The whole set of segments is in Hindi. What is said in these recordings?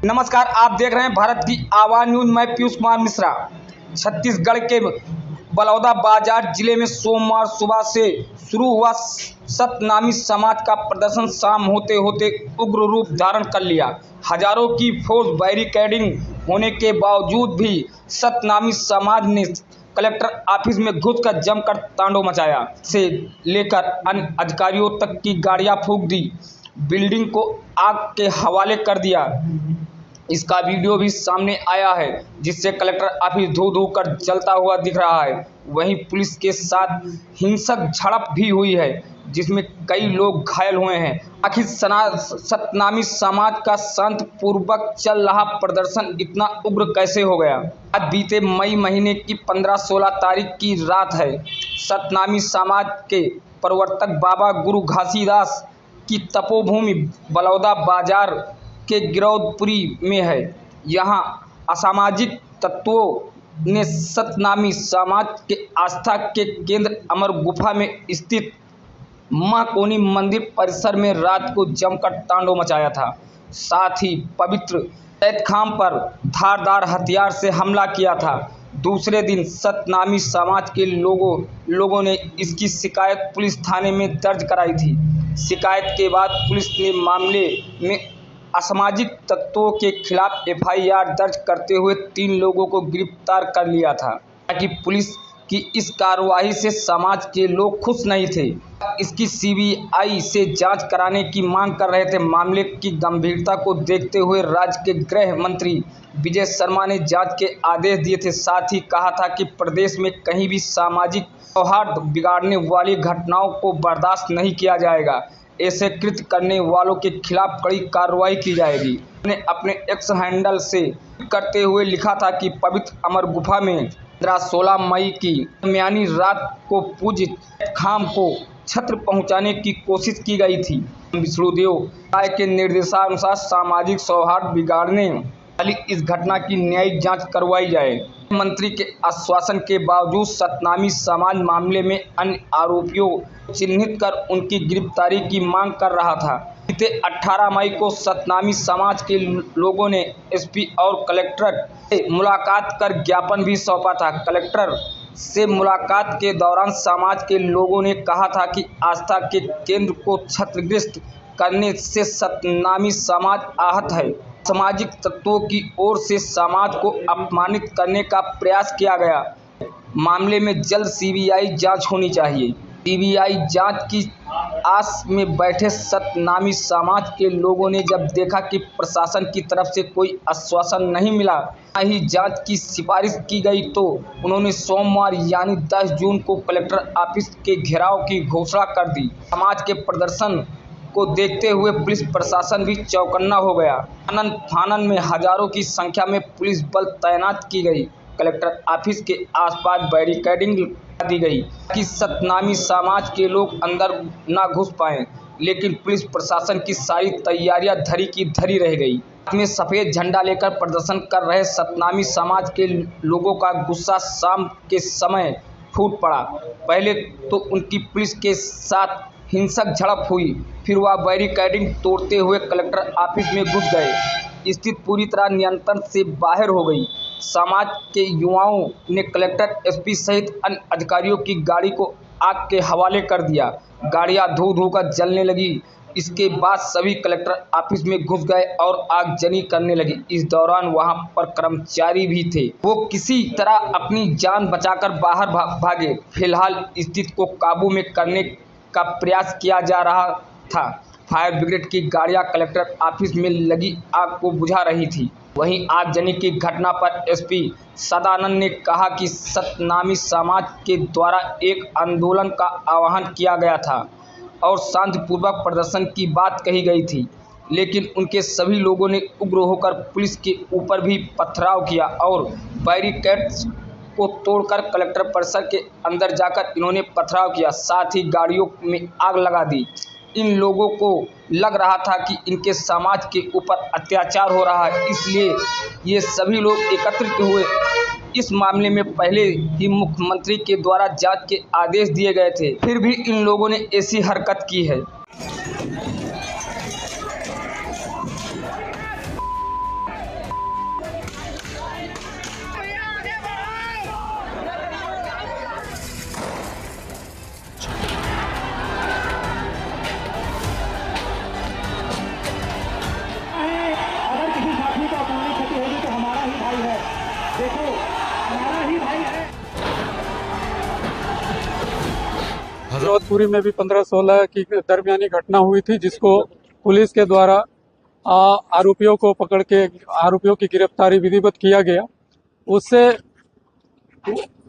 नमस्कार, आप देख रहे हैं भारत की आवाज़ न्यूज। मैं पीयूष कुमार मिश्रा। छत्तीसगढ़ के बलौदा बाजार जिले में सोमवार सुबह से शुरू हुआ सतनामी समाज का प्रदर्शन शाम होते होते उग्र रूप धारण कर लिया। हजारों की फोर्स बैरिकेडिंग होने के बावजूद भी सतनामी समाज ने कलेक्टर ऑफिस में घुसकर जमकर तांडव मचाया। से लेकर अन्य अधिकारियों तक की गाड़ियां फूंक दी, बिल्डिंग को आग के हवाले कर दिया। इसका वीडियो भी सामने आया है, जिससे कलेक्टर ऑफिस धू धू कर जलता हुआ दिख रहा है। वहीं पुलिस के साथ हिंसक झड़प भी हुई है, जिसमें कई लोग घायल हुए हैं। आखिर सतनामी समाज का शांतिपूर्वक चल रहा प्रदर्शन इतना उग्र कैसे हो गया? आज बीते मई महीने की 15-16 तारीख की रात है। सतनामी समाज के प्रवर्तक बाबा गुरु घासीदास की तपोभूमि बलौदा बाजार के गिरौदपुरी में है। यहाँ असामाजिक तत्वों ने सतनामी समाज के आस्था के केंद्र अमर गुफा में स्थित मां कोनी मंदिर परिसर में रात को जमकर तांडव मचाया था। साथ ही पवित्र तैतखाम पर धारदार हथियार से हमला किया था। दूसरे दिन सतनामी समाज के लोगों ने इसकी शिकायत पुलिस थाने में दर्ज कराई थी। शिकायत के बाद पुलिस ने मामले में असामाजिक तत्वों के खिलाफ एफआईआर दर्ज करते हुए 3 लोगों को गिरफ्तार कर लिया था। ताकि पुलिस की इस कार्रवाई से समाज के लोग खुश नहीं थे, इसकी सीबीआई से जांच कराने की मांग कर रहे थे। मामले की गंभीरता को देखते हुए राज्य के गृह मंत्री विजय शर्मा ने जांच के आदेश दिए थे। साथ ही कहा था कि प्रदेश में कहीं भी सामाजिक सौहार्द बिगाड़ने वाली घटनाओं को बर्दाश्त नहीं किया जाएगा। ऐसे कृत्य करने वालों के खिलाफ कड़ी कार्रवाई की जाएगी। उन्होंने अपने एक्स हैंडल से करते हुए लिखा था कि पवित्र अमर गुफा में 15-16 मई की दरमियानी रात को पूज्य खाम को छत्र पहुंचाने की कोशिश की गई थी। विष्णुदेव राय के निर्देशानुसार सामाजिक सौहार्द बिगाड़ने वाली इस घटना की न्यायिक जांच करवाई जाए। मंत्री के आश्वासन के बावजूद सतनामी समाज मामले में अन्य आरोपियों को चिन्हित कर उनकी गिरफ्तारी की मांग कर रहा था। बीते 18 मई को सतनामी समाज के लोगों ने एसपी और कलेक्टर से मुलाकात कर ज्ञापन भी सौंपा था। कलेक्टर से मुलाकात के दौरान समाज के लोगों ने कहा था कि आस्था के केंद्र को क्षतिग्रस्त करने से सतनामी समाज आहत है। सामाजिक तत्वों की ओर से समाज को अपमानित करने का प्रयास किया गया। मामले में जल्द सीबीआई जांच होनी चाहिए। सीबीआई जांच की आस में बैठे सतनामी समाज के लोगों ने जब देखा कि प्रशासन की तरफ से कोई आश्वासन नहीं मिला, न ही जांच की सिफारिश की गई, तो उन्होंने सोमवार यानी 10 जून को कलेक्टर ऑफिस के घेराव की घोषणा कर दी। समाज के प्रदर्शन को देखते हुए पुलिस प्रशासन भी चौकन्ना हो गया। आनन फानन में हजारों की संख्या में पुलिस बल तैनात की गई। कलेक्टर ऑफिस के आसपास बैरिकेडिंग लगा दी गई कि सतनामी समाज के लोग अंदर न घुस पाएं, लेकिन पुलिस प्रशासन की सारी तैयारियां धरी की धरी रह गई। में सफेद झंडा लेकर प्रदर्शन कर रहे सतनामी समाज के लोगों का गुस्सा शाम के समय फूट पड़ा। पहले तो उनकी पुलिस के साथ हिंसक झड़प हुई, फिर वह बैरिकेडिंग तोड़ते हुए कलेक्टर ऑफिस में घुस गए। स्थिति पूरी तरह नियंत्रण से बाहर हो गई। समाज के युवाओं ने कलेक्टर, एसपी सहित अन्य अधिकारियों की गाड़ी को आग के हवाले कर दिया। गाड़ियां धू धू कर जलने लगी। इसके बाद सभी कलेक्टर ऑफिस में घुस गए और आगजनी करने लगे। इस दौरान वहां पर कर्मचारी भी थे, वो किसी तरह अपनी जान बचाकर बाहर भागे। फिलहाल स्थिति को काबू में करने का प्रयास किया जा रहा था। फायर ब्रिगेड की गाड़ियां कलेक्टर ऑफिस में लगी आग को बुझा रही थी। वहीं आगजनी की घटना पर एसपी सदानंद ने कहा कि सतनामी समाज के द्वारा एक आंदोलन का आह्वान किया गया था और शांतिपूर्वक प्रदर्शन की बात कही गई थी, लेकिन उनके सभी लोगों ने उग्र होकर पुलिस के ऊपर भी पथराव किया और बैरिकेड्स को तोड़कर कलेक्टर परिसर के अंदर जाकर इन्होंने पथराव किया। साथ ही गाड़ियों में आग लगा दी। इन लोगों को लग रहा था कि इनके समाज के ऊपर अत्याचार हो रहा है, इसलिए ये सभी लोग एकत्रित हुए। इस मामले में पहले ही मुख्यमंत्री के द्वारा जांच के आदेश दिए गए थे, फिर भी इन लोगों ने ऐसी हरकत की है। जोधपुरी में भी 15-16 की दरमियानी घटना हुई थी, जिसको पुलिस के द्वारा आरोपियों को पकड़ के आरोपियों की गिरफ्तारी विधिवत किया गया। उससे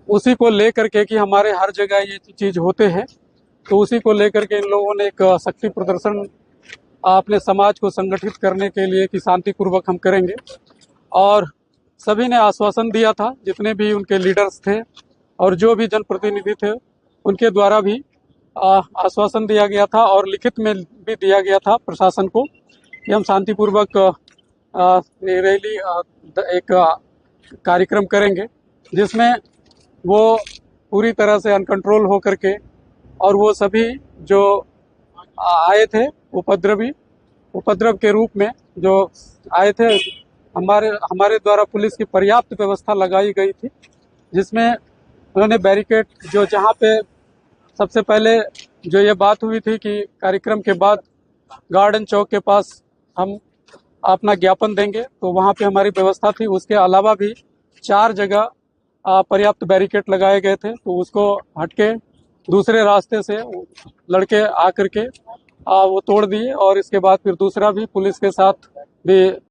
उसी को लेकर के कि हमारे हर जगह ये चीज होते हैं, तो उसी को लेकर के इन लोगों ने एक शक्ति प्रदर्शन अपने समाज को संगठित करने के लिए कि शांतिपूर्वक हम करेंगे। और सभी ने आश्वासन दिया था, जितने भी उनके लीडर्स थे और जो भी जनप्रतिनिधि थे उनके द्वारा भी आश्वासन दिया गया था और लिखित में भी दिया गया था प्रशासन को कि हम शांतिपूर्वक रैली एक कार्यक्रम करेंगे, जिसमें वो पूरी तरह से अनकंट्रोल हो करके और वो सभी जो आए थे उपद्रव के रूप में जो आए थे, हमारे द्वारा पुलिस की पर्याप्त व्यवस्था लगाई गई थी, जिसमें उन्होंने बैरिकेड जो जहाँ पे सबसे पहले जो ये बात हुई थी कि कार्यक्रम के बाद गार्डन चौक के पास हम अपना ज्ञापन देंगे, तो वहाँ पे हमारी व्यवस्था थी। उसके अलावा भी 4 जगह पर्याप्त बैरिकेड लगाए गए थे, तो उसको हटके दूसरे रास्ते से लड़के आकर के वो तोड़ दिए और इसके बाद फिर दूसरा भी पुलिस के साथ भी